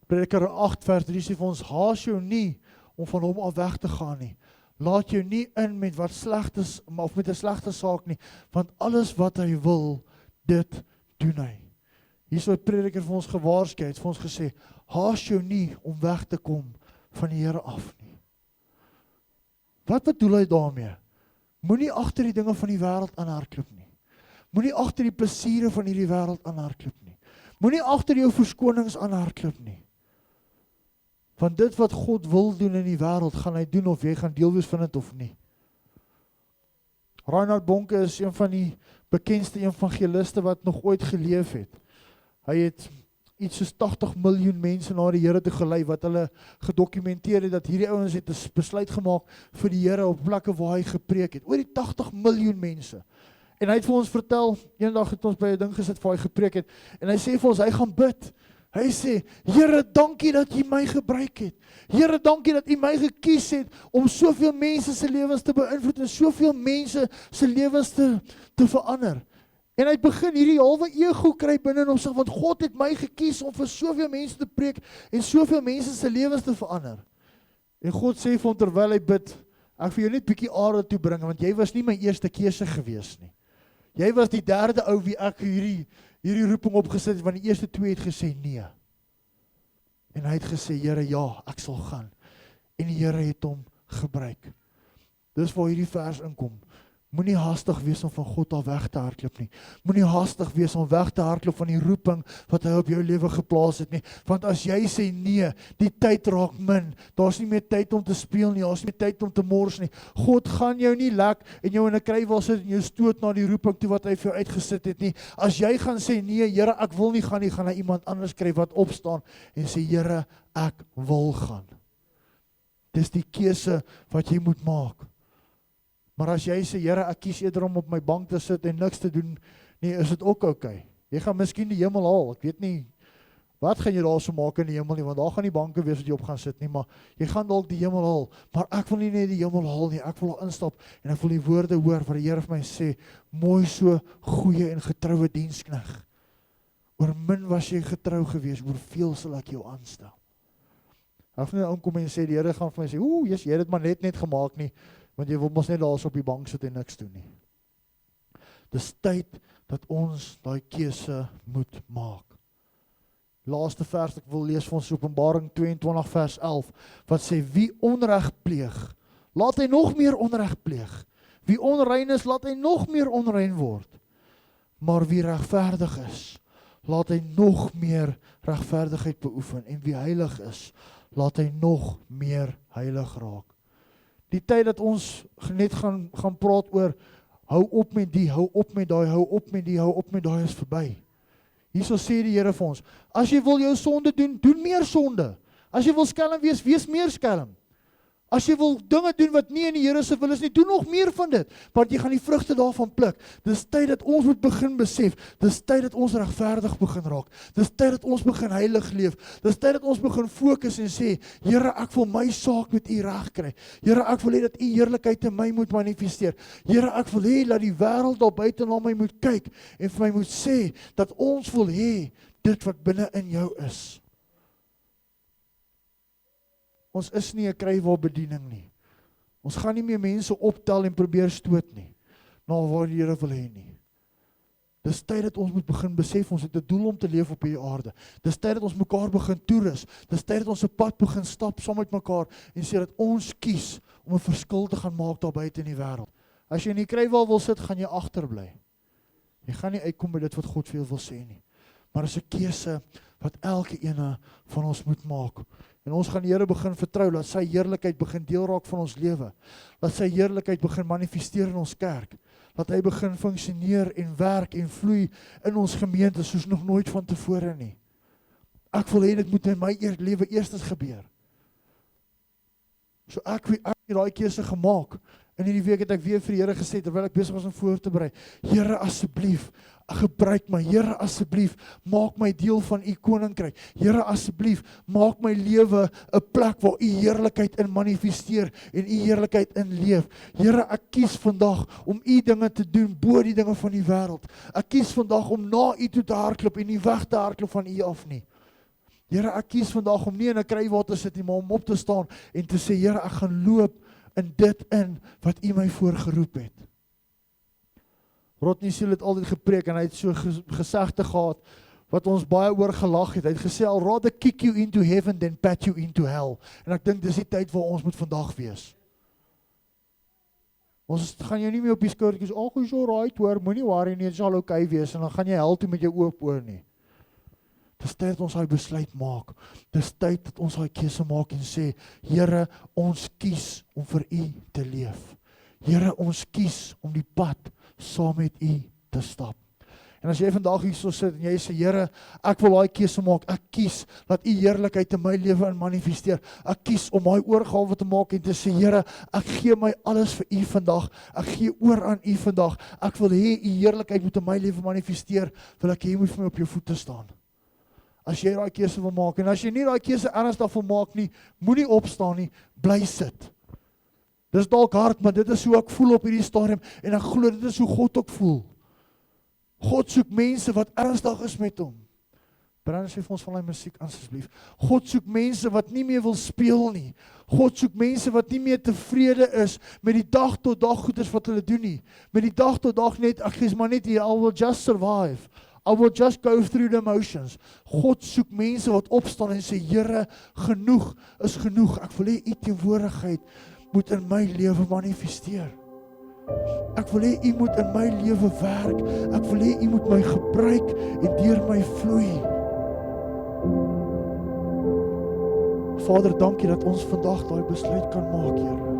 Prediker 8 vers 3 sê vir ons, haas jou nie om van hom af weg te gaan nie. Laat jou nie in met wat sleg is, of met 'n slegte saak nie, want alles wat hy wil, dit doen hy. Hier is wat prediker vir ons gewaarsku het, vir ons gesê, haas jou nie om weg te kom van die Here af nie. Wat bedoel hy daarmee? Moenie agter die dinge van die wêreld aanhardloop nie. Moenie agter die plesiere van hierdie wêreld aanhardloop nie. Moenie agter jou verskonings aanhardloop nie. Want dit wat God wil doen in die wêreld, gaan hy doen of jy gaan deel wees van dit of nie. Reinhard Bonke is een van die bekendste evangeliste wat nog ooit geleef het. Hy het iets soos 80 miljoen mense na die Here toe gelei, wat hulle gedokumenteer het, dat hierdie ouens het 'n besluit gemaak vir die Here op plekke waar hy gepreek het. Oor die 80 miljoen mense. En hy het vir ons vertel, eendag het ons by 'n ding gesit waar hy gepreek het, en hy sê vir ons, hy gaan bid. Hy sê, Here, dankie dat U my gebruik het. Here, dankie dat U my gekies het om soveel mense se lewens te beïnvloed en soveel mense se lewens te verander. En hy begin hierdie halwe ego kry binne in homself, want God het my gekies om vir soveel mense te preek en soveel mense se lewens te verander. En God sê vir hom terwyl hy bid, ek vir jou net bietjie aarde toe bring, want jy was nie my eerste keuse gewees nie. Jy was die derde ou wie ek hierdie roeping opgesit het, want die eerste twee het gesê nee. En hy het gesê, Here, ja, ek sal gaan. En die Here het hom gebruik. Dis waar hierdie vers inkom. Moenie haastig wees om van God al weg te hardloop nie. Moenie haastig wees om weg te hardloop van die roeping wat hy op jou lewe geplaas het nie. Want as jy sê nee, die tyd raak min. Daar's nie meer tyd om te speel nie, daar's nie meer tyd om te mors nie. God gaan jou nie lek en jou in 'n krywaal sit en jou stoot na die roeping toe wat hy vir jou uitgesit het nie. As jy gaan sê nee, Here, ek wil nie gaan nie, gaan hy iemand anders kry wat opstaan en sê, Here, ek wil gaan. Dis die keuse wat jy moet maak. Maar as jy sê, Here, ek kies eerder om op my bank te sit en niks te doen, nee, is dit ook okay. Jy gaan miskien die hemel haal, ek weet nie, wat gaan jy daar so maak in die hemel nie, want daar gaan die banke wees wat jy op gaan sit nie, maar jy gaan dalk die hemel haal, maar ek wil nie net die hemel haal nie, ek wil daar instap, en ek wil die woorde hoor, wat die Here vir my sê, mooi so, goeie en getroue dienskneg. Oor min was jy getrou gewees, oor veel sal ek jou aanstel. Ek wil nie kom en sê, die Here gaan vir my sê, jy het dit maar net gemaak nie, want jy wil mos net daar op die bank sit en niks doen nie. Dis tyd dat ons daai keuse moet maak. Laaste vers ek wil lees van ons Openbaring 22 vers 11, wat sê, wie onreg pleeg, laat hy nog meer onreg pleeg. Wie onrein is, laat hy nog meer onrein word. Maar wie regverdig is, laat hy nog meer regverdigheid beoefen. En wie heilig is, laat hy nog meer heilig raak. Die tyd dat ons net gaan praat oor, hou op met die, hou op met daai, hou op met die, hou op met daai is verby. Hierso sê die Here vir ons, as jy wil jou sonde doen, doen meer sonde. As jy wil skelm wees, wees meer skelm. As jy wil dinge doen wat nie in die Here se wil is nie, doen nog meer van dit, want jy gaan die vrugte daarvan pluk. Dis tyd dat ons moet begin besef, dis tyd dat ons regverdig begin raak, dis tyd dat ons begin heilig leef, dis tyd dat ons begin fokus en sê, Here, ek wil my saak met U reg kry. Here, ek wil hê dat U heerlikheid in my moet manifesteer. Here, ek wil hê dat die wêreld daar buite na my moet kyk en vir my moet sê dat ons wil hê dit wat binne in jou is. Ons is nie 'n krywaarbediening nie. Ons gaan nie meer mense optel en probeer stoot nie, na waar die Here wil hê nie. Dis tyd dat ons moet begin besef, ons het 'n doel om te leef op hierdie aarde. Dis tyd dat ons mekaar begin toerus. Dis tyd dat ons 'n pad begin stap saam met mekaar en sê dat ons kies om 'n verskil te gaan maak daar buite in die wêreld. As jy in die krywaal wil sit, gaan jy agterbly. Jy gaan nie uitkom by dit wat God vir jou wil sê nie. Maar dis 'n keuse wat elke ene van ons moet maak. En ons gaan die Here begin vertrou, dat sy heerlikheid begin deel raak van ons lewe. Dat sy heerlikheid begin manifesteer in ons kerk. Dat hy begin funksioneer en werk en vloei in ons gemeente soos nog nooit van tevore nie. Ek wil hê dit moet in my lewe eerstens gebeur. So ek het daai keuse gemaak. In hierdie week het ek weer vir die Here gesê, terwyl ek besig was om voor te berei, Here, asseblief, gebruik my. Here, asseblief, maak my deel van U koninkryk. Here, asseblief, maak my lewe 'n plek waar U heerlikheid in manifesteer en U heerlikheid in leef. Here, ek kies vandag om U dinge te doen bo die dinge van die wêreld. Ek kies vandag om na U toe te hardloop en nie weg te hardloop van U af nie. Here, ek kies vandag om nie in 'n krywaal te sit nie, maar om op te staan en te sê, Here, ek gaan loop in dit in wat U my voorgeroep het. Rodney Seal het altyd gepreek en hy het so gesegde gehad wat ons baie oor gelag het. Hy het gesê, I'll rather kick you into heaven than pat you into hell. En ek dink dis die tyd waar ons moet vandag wees. Ons gaan jou nie meer op die skouertjies, is alright hoor, moenie worry nie, dit sal okay wees en dan gaan jy hel toe met jou oop oor nie. Dis tyd dat ons daai besluit maak. Dis tyd dat ons daai keuse maak en sê, Here, ons kies om vir U te leef. Here, ons kies om die pad saam met U te stap. En as jy vandag hier so sit en jy sê, Here, ek wil daai keuse maak. Ek kies dat U heerlikheid in my lewe in manifesteer. Ek kies om daai oorgawe te maak en te sê, Here, ek gee my alles vir U vandag. Ek gee oor aan U vandag. Ek wil hê U heerlikheid moet in my lewe manifesteer. Wil ek hê jy moet vir my op jou voete staan. As jy daai keuse wil maak, en as jy nie daai keuse ernstig wil maak nie, moenie opstaan nie, bly sit. Dis dalk hard, maar dit is hoe ek voel op hierdie stadium, en ek glo dit is hoe God ook voel. God soek mense wat ernstig is met hom. Brandon sê vir ons van die musiek asseblief. God soek mense wat nie meer wil speel nie. God soek mense wat nie meer tevrede is met die dag tot dag goeders wat hulle doen nie. Met die dag tot dag net, ek is maar net hier, I will just survive. I will just go through the motions. God soek mense wat opstaan en sê, Here, genoeg is genoeg. Ek wil hê U teenwoordigheid moet in my lewe manifesteer. Ek wil hê U moet in my lewe werk. Ek wil hê U moet my gebruik en deur my vloei. Vader, dankie dat ons vandag daai besluit kan maak, Here.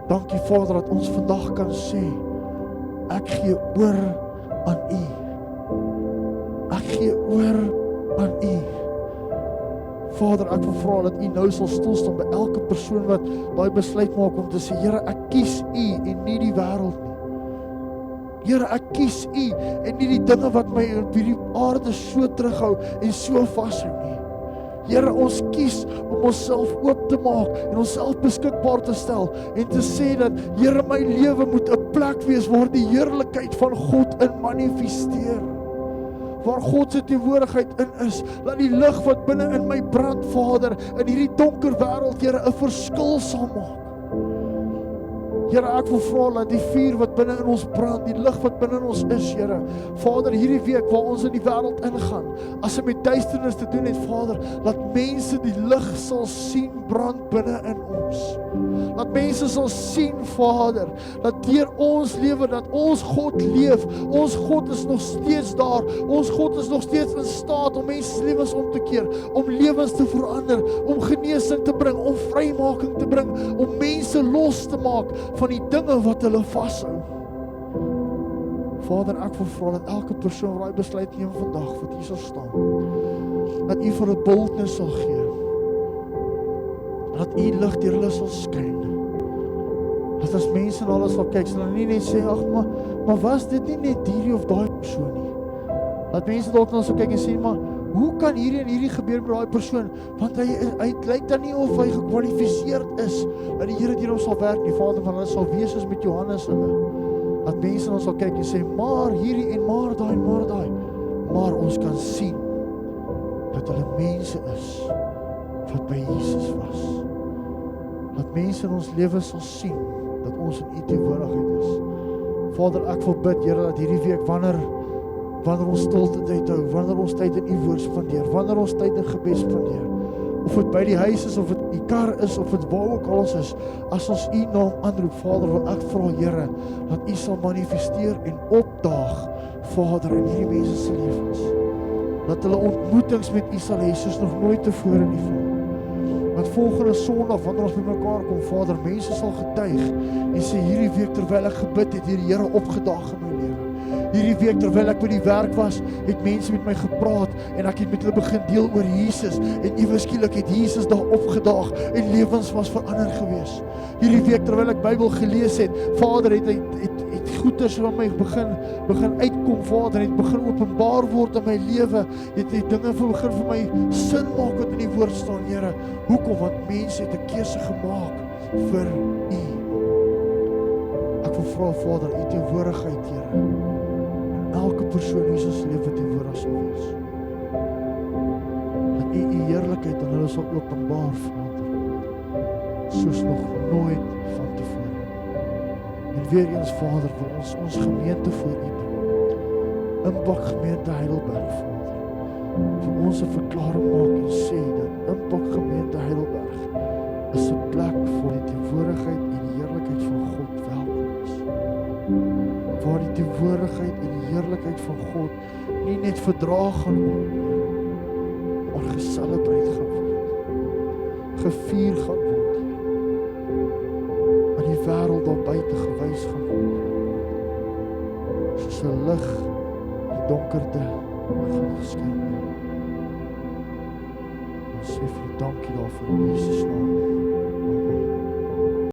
Dankie, Vader, dat ons vandag kan sê, ek gee oor aan U. Ek gee oor aan U. Vader, ek wil vra dat U nou sal stilstaan by elke persoon wat daai besluit maak om te sê, Here, ek kies U en nie die wêreld nie. Here, ek kies U en nie die dinge wat my op hierdie aarde so terughou en so vashou nie. Here, ons kies om onsself oop te maak en onsself beskikbaar te stel en te sê dat, Here, my lewe moet 'n plek wees waar die heerlikheid van God in manifesteer. Waar God se teenwoordigheid in is, laat die lig wat binne in my brand, Vader, in hierdie donker wêreld, Here, 'n verskil sal maak. Here, ek wil vra dat die vuur wat binne in ons brand, die lig wat binne in ons is, Here, Vader, hierdie week waar ons in die wêreld ingaan, as dit met duisternis te doen het, Vader, laat mense die lig sal sien brand binne in ons. Laat mense sal sien, Vader, dat deur ons lewe, dat ons God leef, ons God is nog steeds daar, ons God is nog steeds in staat om mense lewens om te keer, om lewens te verander, om genesing te bring, om vrymaking te bring, om mense los te maak van die dinge wat hulle vashou. Vader, ek wil vra dat elke persoon waar hy besluit neem vandag, wat hier sal staan, dat U vir 'n boldness sal gee, dat U lig deur hulle sal skyn, dat as mense na hulle sal kyk, sal hulle nie net sê, ag, maar was dit nie net hierdie of daai persoon nie, dat mense dalk na hulle sal kyk en sê, maar hoe kan hierdie en hierdie gebeur met daai persoon, want hy lyk dan nie of hy gekwalifiseerd is, dat die Here deur hom sal werk nie. Vader, van hulle sal wees soos met Johannes hulle, dat mense ons sal kyk en sê, maar hierdie en maar daai, maar ons kan sien, dat hulle mense is, wat by Jesus was, dat mense in ons lewe sal sien, dat ons in U teenwoordigheid is. Vader, ek wil bid, Here, dat hierdie week, wanneer ons stilte tyd hou, wanneer ons tyd in U woord spandeer, wanneer ons tyd in gebed spandeer, of dit by die huis is, of dit die kar is, of dit waar ook al ons is, as ons U naam aanroep, Vader, wil ek vra, Here, dat U sal manifesteer en opdaag, Vader, in hierdie mense se lewens, dat hulle ontmoetings met U sal hê, soos nog nooit tevore nie, Vader. Want volgende Sondag, wanneer ons by mekaar kom, Vader, mense sal getuig en sê, hierdie week terwyl ek gebid het, die Here opgedaag in my lewe. Hierdie week terwyl ek by die werk was, het mense met my gepraat en ek het met hulle begin deel oor Jesus en ewe skielik het Jesus daar opgedaag en lewens was verander gewees. Hierdie week terwyl ek Bybel gelees het, Vader, het goeders van my begin uitkom, Vader, het begin openbaar word in my lewe, het die dinge begin vir my sin maak wat in die woord staan, Here. Hoekom? Want mense het 'n keuse gemaak vir U. Ek wil vra, Vader, U teenwoordigheid, Here, elke persoon in Jesus lewe teenwoordig sal wees. Dat U heerlikheid aan hulle sal openbaar, Vader, soos nog nooit van tevore. En weer eens, Vader, wil ons gemeente voor U bring. Impact Gemeente Heidelberg, Vader, vir ons 'n verklaring maak en sê dat Impact Gemeente Heidelberg is 'n plek waar die teenwoordigheid en die heerlikheid van God welkom is. Waar die teenwoordigheid en die heerlikheid van God nie net verdraag gaan word, maar geselebreer gaan word, gevier gaan word, aan die wêreld daar buite gewys gaan word, soos 'n lig die donkerte gaan skyn. Ons sê vir U dankie daarvoor in Jesus naam.